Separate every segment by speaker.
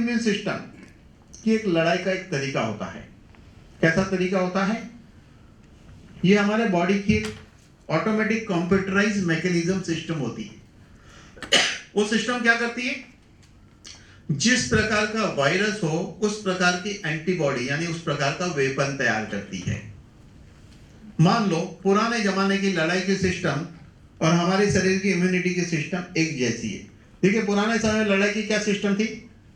Speaker 1: Immune system की एक लड़ाई का एक तरीका होता है। कैसा तरीका होता है? ये हमारे बॉडी की ऑटोमेटिक कंप्यूटराइज मैकेनिज्म सिस्टम होती है। वो सिस्टम क्या करती है? जिस प्रकार का वायरस हो उस प्रकार की एंटीबॉडी यानी उस प्रकार का वेपन तैयार करती है। मान लो पुराने जमाने की लड़ाई की सिस्टम और हमारे शरीर की इम्यूनिटी की सिस्टम एक जैसी है। देखिए, पुराने समय में लड़ाई की क्या सिस्टम थी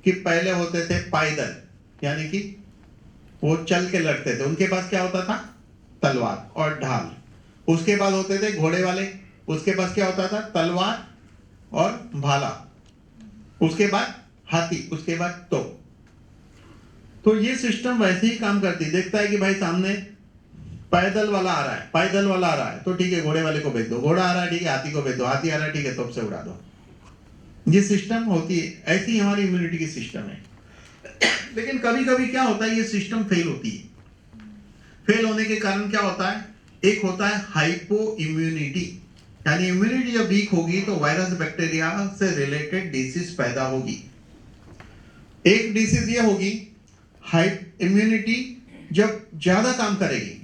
Speaker 1: कि पहले होते थे पायदल, यानी कि वो चल के लड़ते थे। उनके पास क्या होता था? तलवार और ढाल। उसके बाद होते थे घोड़े वाले, उसके पास क्या होता था? तलवार और भाला। उसके बाद हाथी, उसके बाद तो ये सिस्टम वैसे ही काम करती। देखता है कि भाई सामने पैदल वाला आ रहा है, पैदल वाला आ रहा है, तो ठीक है घोड़े वाले को भेज दो। घोड़ा आ रहा है, ठीक है हाथी को भेज दो। हाथी आ रहा है, ठीक है तोप से उड़ा दो। ये सिस्टम होती है। ऐसी हमारी इम्यूनिटी की सिस्टम है। लेकिन कभी कभी क्या होता है, ये सिस्टम फेल होती है। फेल होने के कारण क्या होता है? एक होता है हाइपो इम्यूनिटी, यानी इम्यूनिटी जब वीक होगी तो वायरस बैक्टीरिया से रिलेटेड डिसीज पैदा होगी। एक डिसीज ये होगी हाइप इम्यूनिटी जब ज्यादा काम करेगी।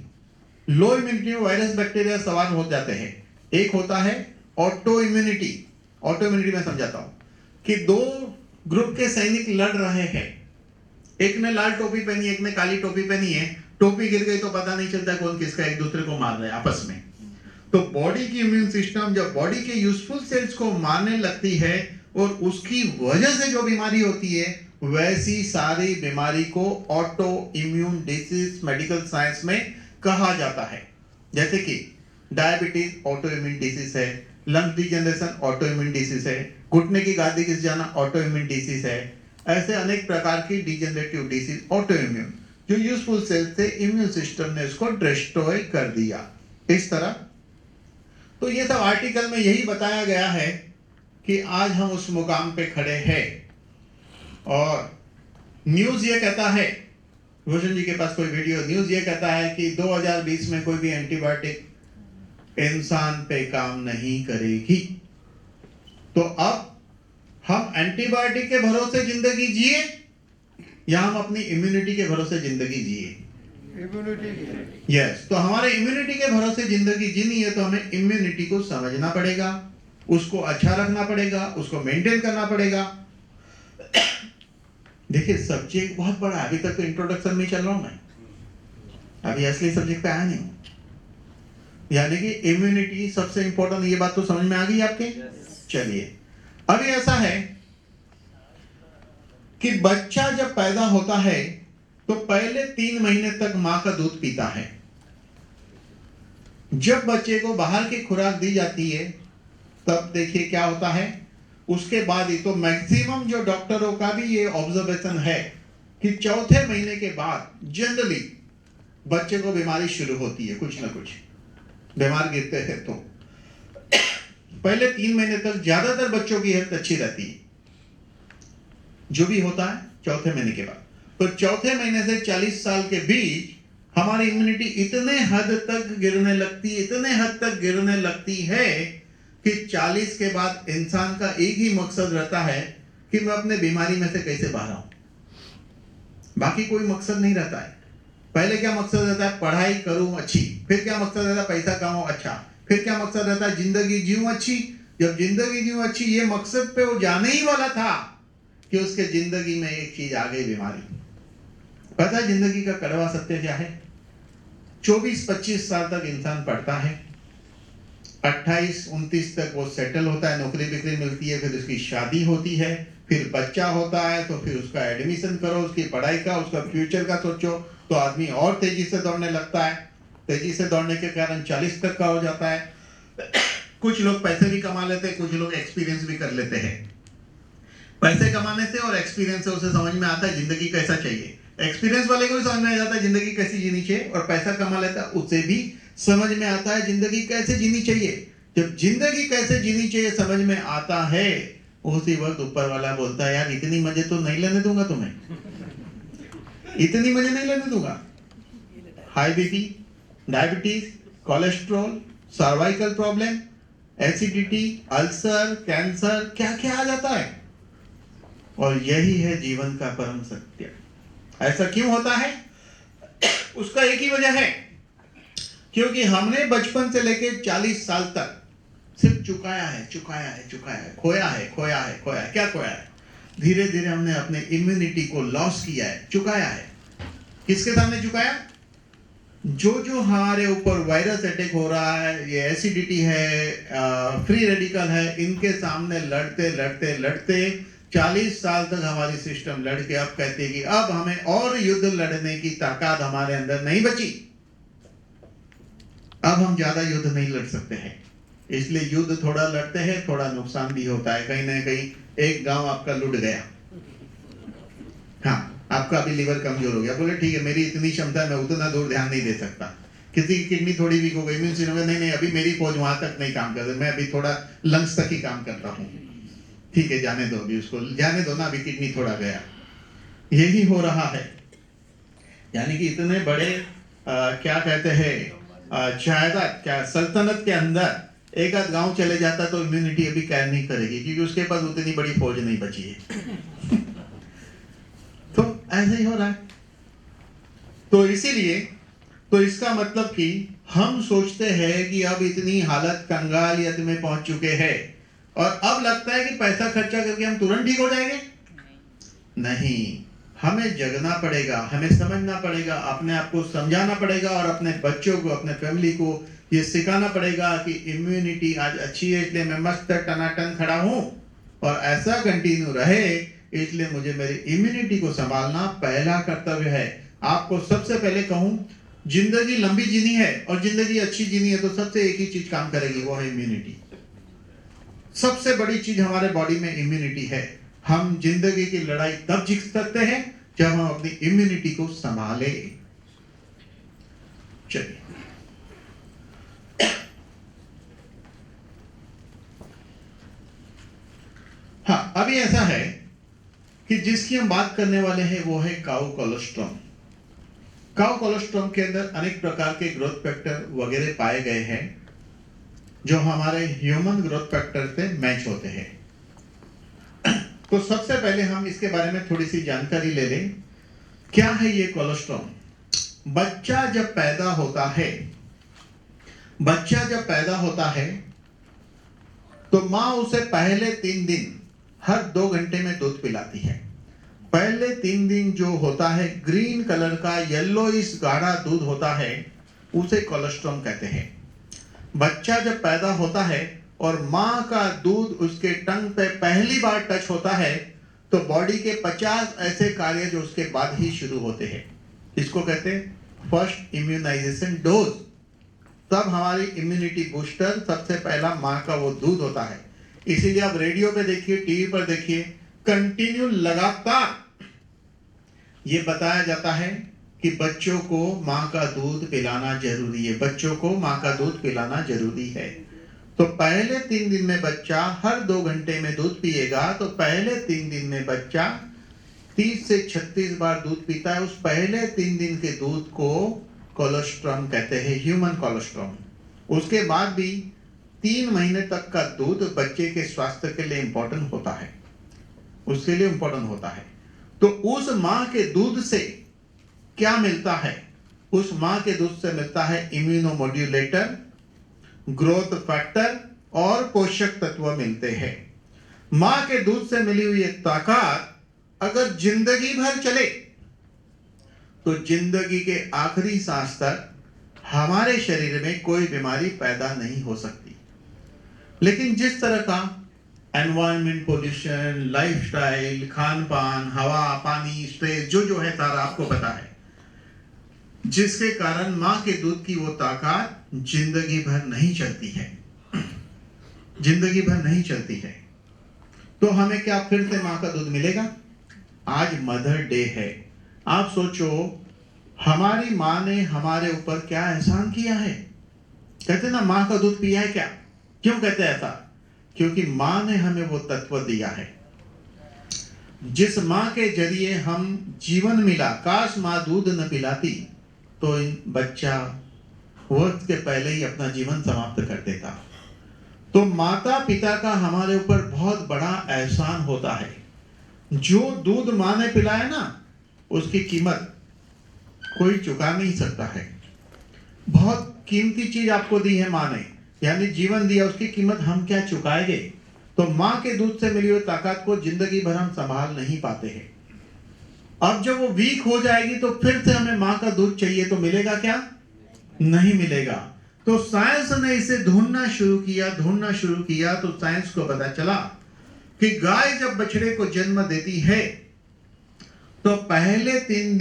Speaker 1: लो इम्यूनिटी में वायरस बैक्टीरिया सवार हो जाते हैं। एक होता है ऑटो इम्यूनिटी। ऑटो इम्यूनिटी में समझाता हूं कि दो ग्रुप के सैनिक लड़ रहे हैं। एक ने लाल टोपी पहनी, एक ने काली टोपी पहनी है। टोपी गिर गई तो पता नहीं चलता कौन किसका, एक दूसरे को मार रहे हैं आपस में। तो बॉडी की इम्यून सिस्टम जब बॉडी के यूजफुल सेल्स को मारने लगती है और उसकी वजह से जो बीमारी होती है, वैसी सारी बीमारी को auto immune disease medical science में कहा जाता है। जैसे कि डायबिटीज ऑटो इम्यून डिसीज है, lung degeneration auto immune disease है, घुटने की गादी घिस जाना ऑटो इम्यून डिसीज है। ऐसे अनेक प्रकार की डिजेनरेटिव डिसीज ऑटो इम्यून, जो यूजफुल सेल्स थे, इम्यून सिस्टम ने उसको डिस्ट्रॉय कर दिया। इस तरह तो ये सब आर्टिकल में यही बताया गया है कि आज हम उस मुकाम पे खड़े हैं। और न्यूज ये कहता है, भूषण जी के पास कोई वीडियो, न्यूज ये कहता है कि 2020 में कोई भी एंटीबायोटिक इंसान पे काम नहीं करेगी। तो अब हम एंटीबायोटिक के भरोसे जिंदगी जिए या हम अपनी इम्यूनिटी के भरोसे जिंदगी जिए? यस। तो हमारे इम्यूनिटी के भरोसे जिंदगी जीनी है तो हमें इम्यूनिटी को समझना पड़ेगा, उसको अच्छा रखना पड़ेगा, उसको मेंटेन करना पड़ेगा। देखिए, सब्जेक्ट बहुत बड़ा है। अभी तक तो इंट्रोडक्शन में चल रहा हूं मैं, अभी असली सब्जेक्ट पे आया नहीं हूं। यानी कि इम्यूनिटी सबसे इंपॉर्टेंट। ये बात तो समझ में आ गई आपके? चलिए, अभी ऐसा है कि बच्चा जब पैदा होता है तो पहले 3 महीने तक मां का दूध पीता है। जब बच्चे को बाहर की खुराक दी जाती है तब देखिए क्या होता है, उसके बाद ही तो मैक्सिमम जो डॉक्टरों का भी ये ऑब्जर्वेशन है कि चौथे महीने के बाद जनरली बच्चे को बीमारी शुरू होती है, कुछ ना कुछ बीमार गिरते हैं। तो पहले 3 महीने तक ज्यादातर बच्चों की हेल्थ अच्छी रहती है, जो भी होता है चौथे महीने के बाद। तो चौथे महीने से 40 साल के बीच हमारी इम्यूनिटी इतने हद तक गिरने लगती है, इतने हद तक गिरने लगती है कि 40 के बाद इंसान का एक ही मकसद रहता है कि मैं अपने बीमारी में से कैसे बाहर आऊं। बाकी कोई मकसद नहीं रहता है। पहले क्या मकसद रहता है? पढ़ाई करूं अच्छी। फिर क्या मकसद रहता है? पैसा कमाऊं अच्छा। फिर क्या मकसद रहता है? जिंदगी जीऊं अच्छी। जब जिंदगी जीऊं अच्छी ये मकसद पे वो जाने ही वाला था कि उसके जिंदगी में एक चीज आ गई, बीमारी। पता है जिंदगी का कड़वा सत्य क्या है? 24-25 साल तक इंसान पढ़ता है, 28-29 तक वो सेटल होता है, नौकरी बिक्री मिलती है, फिर उसकी शादी होती है, फिर बच्चा होता है, तो फिर उसका एडमिशन करो, उसकी पढ़ाई का, उसका फ्यूचर का सोचो, तो आदमी और तेजी से दौड़ने लगता है। तेजी से दौड़ने के कारण 40 तक का हो जाता है। कुछ लोग पैसे भी कमा लेते हैं, कुछ लोग एक्सपीरियंस भी कर लेते हैं। पैसे कमाने से और एक्सपीरियंस से उसे समझ में आता है जिंदगी कैसा चाहिए। एक्सपीरियंस वाले को भी समझ में आ जाता है जिंदगी कैसी जीनी चाहिए, और पैसा कमा लेता है उसे भी समझ में आता है जिंदगी कैसे जीनी चाहिए। जब जिंदगी कैसे जीनी चाहिए समझ में आता है, उसी वक्त ऊपर वाला बोलता है यार इतनी मजे तो नहीं लेने दूंगा तुम्हें, इतनी मजे नहीं लेने दूंगा। High BP, diabetes, cholesterol, cervical problem, acidity, ulcer, cancer, क्या क्या आ जाता है। और यही है जीवन का परम सत्य। ऐसा क्यों होता है? उसका एक ही वजह है, क्योंकि हमने बचपन से लेके 40 साल तक सिर्फ चुकाया है, खोया है। क्या खोया है? धीरे धीरे हमने अपने इम्यूनिटी को लॉस किया है, चुकाया है। किसके सामने चुकाया? जो हमारे ऊपर वायरस अटैक हो रहा है, ये एसिडिटी है, फ्री रेडिकल है, इनके सामने लड़ते 40 साल तक हमारी सिस्टम लड़ के अब कहती है कि अब हमें और युद्ध लड़ने की ताकत हमारे अंदर नहीं बची, अब हम ज्यादा युद्ध नहीं लड़ सकते हैं। इसलिए युद्ध थोड़ा लड़ते हैं, थोड़ा नुकसान भी होता है। कहीं ना कहीं एक गांव आपका लुट गया, हाँ, आपका अभी लिवर कमजोर हो गया, बोले ठीक है मेरी इतनी क्षमता है, मैं उतना दूर ध्यान नहीं दे सकता। किसी की किडनी थोड़ी वीक हो गई, इम्यून सिस्टम नहीं, अभी मेरी फौज वहां तक नहीं काम कर रही, मैं अभी थोड़ा लंग्स तक ही काम करता हूँ, ठीक है जाने दो, अभी उसको जाने दो ना, अभी किडनी थोड़ा गया। यही हो रहा है। यानी कि इतने बड़े क्या कहते हैं जायदाद, क्या सल्तनत के अंदर एक आध गांव चले जाता तो इम्यूनिटी अभी कैर नहीं करेगी, क्योंकि उसके पास उतनी बड़ी फौज नहीं बची है। तो ऐसा ही हो रहा है। तो इसीलिए तो इसका मतलब कि हम सोचते हैं कि अब इतनी हालत कंगालियत में पहुंच चुके हैं और अब लगता है कि पैसा खर्चा करके हम तुरंत ठीक हो जाएंगे। नहीं, हमें जगना पड़ेगा, हमें समझना पड़ेगा, अपने आप को समझाना पड़ेगा और अपने बच्चों को, अपने फैमिली को ये सिखाना पड़ेगा कि इम्यूनिटी आज अच्छी है, इसलिए मैं मस्त टनाटन खड़ा हूं और ऐसा कंटिन्यू रहे, इसलिए मुझे मेरी इम्यूनिटी को संभालना पहला कर्तव्य है। आपको सबसे पहले कहूं, जिंदगी लंबी जीनी है और जिंदगी अच्छी जीनी है तो सबसे एक ही चीज काम करेगी, वो है इम्यूनिटी। सबसे बड़ी चीज हमारे बॉडी में इम्यूनिटी है। हम जिंदगी की लड़ाई तब जीत सकते हैं जब हम अपनी इम्यूनिटी को संभाले। चलिए, हाँ, अभी ऐसा है कि जिसकी हम बात करने वाले हैं वो है काउ कोलोस्ट्रॉम। काउ कोलोस्ट्रॉम के अंदर अनेक प्रकार के ग्रोथ फैक्टर वगैरह पाए गए हैं जो हमारे ह्यूमन ग्रोथ फैक्टर से मैच होते हैं। तो सबसे पहले हम इसके बारे में थोड़ी सी जानकारी ले लें। क्या है ये कोलेस्ट्रॉल? बच्चा जब पैदा होता है तो माँ उसे पहले 3 दिन हर 2 घंटे में दूध पिलाती है। पहले 3 दिन जो होता है ग्रीन कलर का येलोइश गाढ़ा दूध होता है, उसे कोलेस्ट्रॉल कहते हैं। बच्चा जब पैदा होता है और माँ का दूध उसके टंग पे पहली बार टच होता है तो बॉडी के 50 ऐसे कार्य जो उसके बाद ही शुरू होते हैं, इसको कहते हैं फर्स्ट इम्यूनाइजेशन डोज। तब हमारी इम्यूनिटी बूस्टर सबसे पहला माँ का वो दूध होता है। इसीलिए आप रेडियो पे देखिए, टीवी पर देखिए, कंटिन्यू लगातार ये बताया जाता है कि बच्चों को माँ का दूध पिलाना जरूरी है, बच्चों को माँ का दूध पिलाना जरूरी है। तो पहले 3 दिन में बच्चा हर 2 घंटे में दूध पिएगा तो पहले 3 दिन में बच्चा 30 से 36 बार दूध पीता है। उस पहले 3 दिन के दूध को कोलेस्ट्रॉल कहते हैं, ह्यूमन कोलेस्ट्रॉल। उसके बाद भी 3 महीने तक का दूध बच्चे के स्वास्थ्य के लिए इंपॉर्टेंट होता है, उसके लिए इंपॉर्टेंट होता है। तो उस माँ के दूध से क्या मिलता है? उस माँ के दूध से मिलता है इम्यूनोमोड्यूलेटर, ग्रोथ फैक्टर और पोषक तत्व मिलते हैं। माँ के दूध से मिली हुई ताकत अगर जिंदगी भर चले तो जिंदगी के आखिरी सांस तक हमारे शरीर में कोई बीमारी पैदा नहीं हो सकती। लेकिन जिस तरह का एनवायरनमेंट, पोल्यूशन, लाइफस्टाइल, खान पान, हवा, पानी, स्ट्रेस जो है सारा आपको पता है, जिसके कारण माँ के दूध की वो ताकत जिंदगी भर नहीं चलती है, जिंदगी भर नहीं चलती है। तो हमें क्या फिर से माँ का दूध मिलेगा? आज मदर डे है, आप सोचो हमारी माँ ने हमारे ऊपर क्या एहसान किया है। कहते ना माँ का दूध पिया है क्या? क्यों कहते हैं ऐसा? क्योंकि माँ ने हमें वो तत्व दिया है जिस माँ के जरिए हम जीवन मिला। काश माँ दूध न पिलाती तो बच्चा वक्त के पहले ही अपना जीवन समाप्त कर देता। तो माता पिता का हमारे ऊपर बहुत बड़ा एहसान होता है। जो दूध माँ ने पिलाया ना, उसकी कीमत कोई चुका नहीं सकता है। बहुत कीमती चीज आपको दी है माँ ने, यानी जीवन दिया, उसकी कीमत हम क्या चुकाएंगे? तो माँ के दूध से मिली हुई ताकत को जिंदगी भर हम संभाल नहीं पाते हैं। अब जब वो वीक हो जाएगी तो फिर से हमें माँ का दूध चाहिए, तो मिलेगा क्या? नहीं मिलेगा। तो साइंस ने इसे ढूंढना शुरू किया तो साइंस को पता चला कि गाय जब बछड़े को जन्म देती है तो पहले 3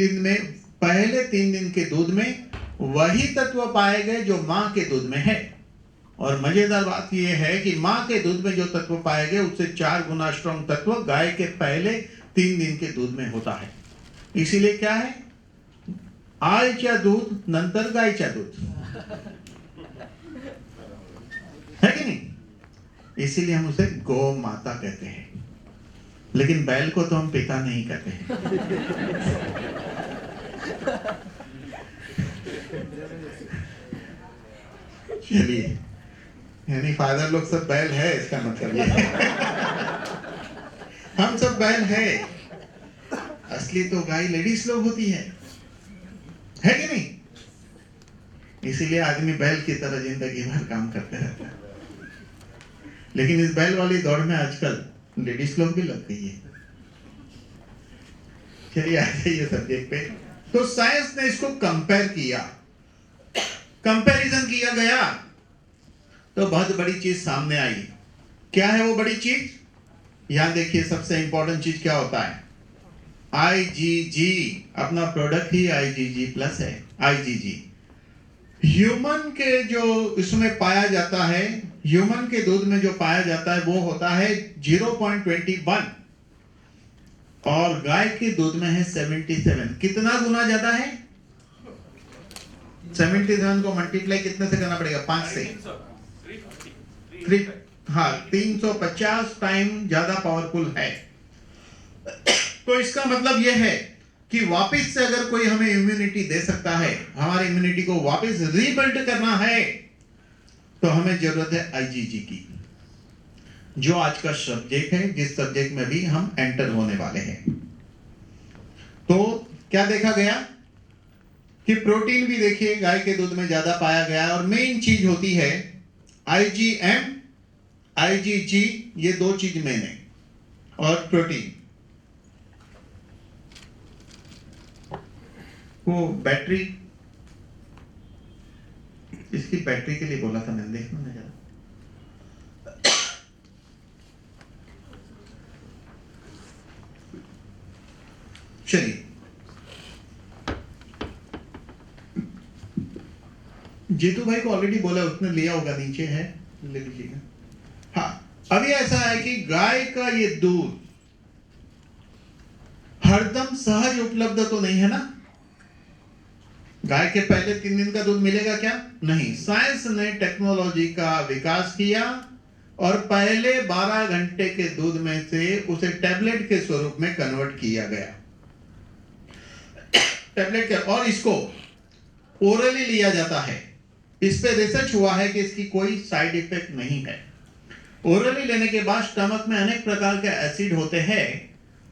Speaker 1: दिन के दूध में वही तत्व पाए गए जो मां के दूध में है। और मजेदार बात यह है कि मां के दूध में जो तत्व पाए गए उससे 4 गुना स्ट्रॉन्ग तत्व गाय के पहले 3 दिन के दूध में होता है। इसीलिए क्या है? आईच्या दूध नंतर गायच्या दूध, है कि नहीं? इसीलिए हम उसे गौ माता कहते हैं। लेकिन बैल को तो हम पिता नहीं कहते हैं। चलिए, यानी फादर लोग सब बैल है, इसका मतलब ये है। हम सब बैल है। असली तो गाय लेडीज लोग होती है कि नहीं? इसीलिए आदमी बैल की तरह जिंदगी भर काम करते रहता है। लेकिन इस बैल वाली दौड़ में आजकल लेडीज लोग भी लग गई है। चलिए आ जाइए सब्जेक्ट पे। तो साइंस ने इसको कंपेयर किया, कंपैरिजन किया गया तो बहुत बड़ी चीज सामने आई। क्या है वो बड़ी चीज? यहां देखिए, सबसे इंपॉर्टेंट चीज क्या होता है? IgG। अपना प्रोडक्ट ही IgG प्लस है। IgG ह्यूमन के जो इसमें पाया जाता है, ह्यूमन के दूध में जो पाया जाता है वो होता है 0.21 और गाय के दूध में है 77। कितना गुना ज्यादा है? 77 को मल्टीप्लाई कितने से करना पड़ेगा? 5 से। 350 टाइम ज्यादा पावरफुल है। तो इसका मतलब यह है कि वापस से अगर कोई हमें इम्यूनिटी दे सकता है, हमारी इम्यूनिटी को वापस रीबिल्ड करना है, तो हमें जरूरत है IgG की, जो आज का सब्जेक्ट है, जिस सब्जेक्ट में भी हम एंटर होने वाले हैं। तो क्या देखा गया कि प्रोटीन भी देखिए गाय के दूध में ज्यादा पाया गया, और मेन चीज होती है IgM, IgG, ये 2 चीज मेन है, और प्रोटीन। वो बैटरी, इसकी बैटरी के लिए बोला था मैंने, देखना ना जरा। चलिए, जीतू भाई को ऑलरेडी बोला, उसने लिया होगा, नीचे है, ले लीजिएगा। हाँ, अभी ऐसा है कि गाय का ये दूध हरदम सहज उपलब्ध तो नहीं है ना। गाय के पहले 3 दिन का दूध मिलेगा क्या? नहीं। साइंस ने टेक्नोलॉजी का विकास किया और पहले 12 घंटे के दूध में से उसे टैबलेट के स्वरूप में कन्वर्ट किया गया। टैबलेट के, और इसको ओरली लिया जाता है। इस पे रिसर्च हुआ है कि इसकी कोई साइड इफेक्ट नहीं है। ओरली लेने के बाद स्टमक में अनेक प्रकार के एसिड होते हैं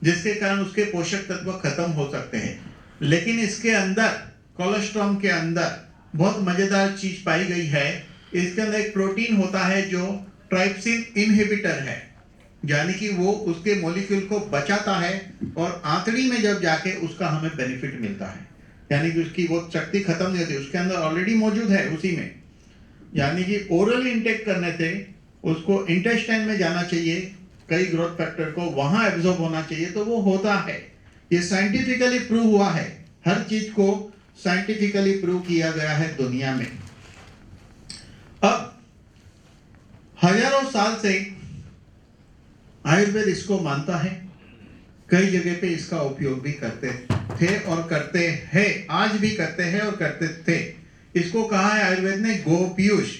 Speaker 1: जिसके कारण उसके पोषक तत्व खत्म हो सकते हैं, लेकिन इसके अंदर, कोलेस्ट्रॉम के अंदर बहुत मजेदार चीज पाई गई है। इसके अंदर एक प्रोटीन होता है जो ट्राइप्सिन इनहिबिटर है, यानी कि वो उसके मॉलिक्यूल को बचाता है और आंतड़ी में जब जाके उसका हमें बेनिफिट मिलता है, यानी कि उसकी वो शक्ति खत्म नहीं होती, उसके अंदर ऑलरेडी मौजूद है उसी में। यानी कि ओरली इंटेक करने से उसको इंटेस्टाइन में जाना चाहिए, कई ग्रोथ फैक्टर को वहां एब्जॉर्ब होना चाहिए, तो वो होता है। ये साइंटिफिकली प्रूव हुआ है, हर चीज को साइंटिफिकली प्रूव किया गया है दुनिया में। अब हजारों साल से आयुर्वेद इसको मानता है, कई जगह पे इसका उपयोग भी करते थे और करते हैं, आज भी करते हैं और करते थे। इसको कहा है आयुर्वेद ने गोपीयूष।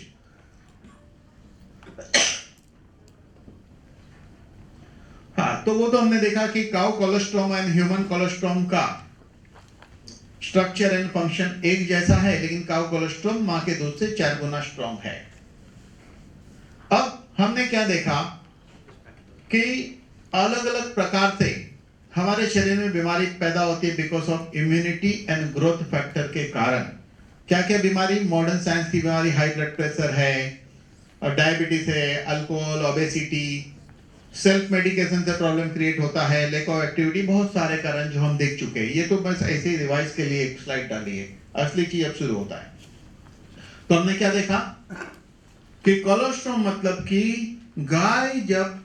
Speaker 1: हाँ, तो वो तो हमने देखा कि cow colostrum and human colostrum का स्ट्रक्चर एंड फंक्शन एक जैसा है, लेकिन काउ कोलेस्ट्रॉम मां के दूध से 4 गुना स्ट्रॉन्ग है। अब हमने क्या देखा कि अलग अलग प्रकार से हमारे शरीर में बीमारी पैदा होती है because of immunity and growth factor के कारण। क्या क्या बीमारी? मॉडर्न साइंस की बीमारी, हाई ब्लड प्रेशर है और डायबिटीज है, अल्कोहल, ओबेसिटी, सेल्फ मेडिकेशन से प्रॉब्लम क्रिएट होता है, लैक ऑफ एक्टिविटी, बहुत सारे कारण जो हम देख चुके हैं। ये तो बस ऐसे ही रिवाइज के लिए एक स्लाइड डाली है, असली चीज अब शुरू होता है। तो हमने क्या देखा कि कोलोस्ट्रम मतलब कि गाय जब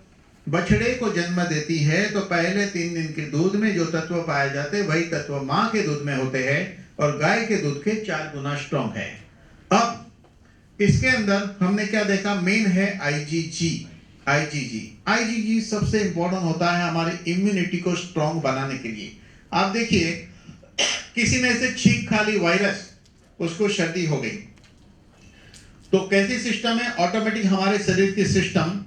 Speaker 1: बछड़े को जन्म देती है तो पहले 3 दिन के दूध में जो तत्व पाए जाते हैं वही तत्व मां के दूध में होते हैं और गाय के दूध के 4 गुना स्ट्रॉन्ग है। अब इसके अंदर हमने क्या देखा? मेन है आईजीजी सबसे इंपॉर्टेंट होता है हमारी इम्यूनिटी को स्ट्रॉन्ग बनाने के लिए। आप देखिए, किसी ने से छींक खा ली वायरस, उसको सर्दी हो गई, तो कैसी सिस्टम है? ऑटोमेटिक हमारे शरीर की सिस्टम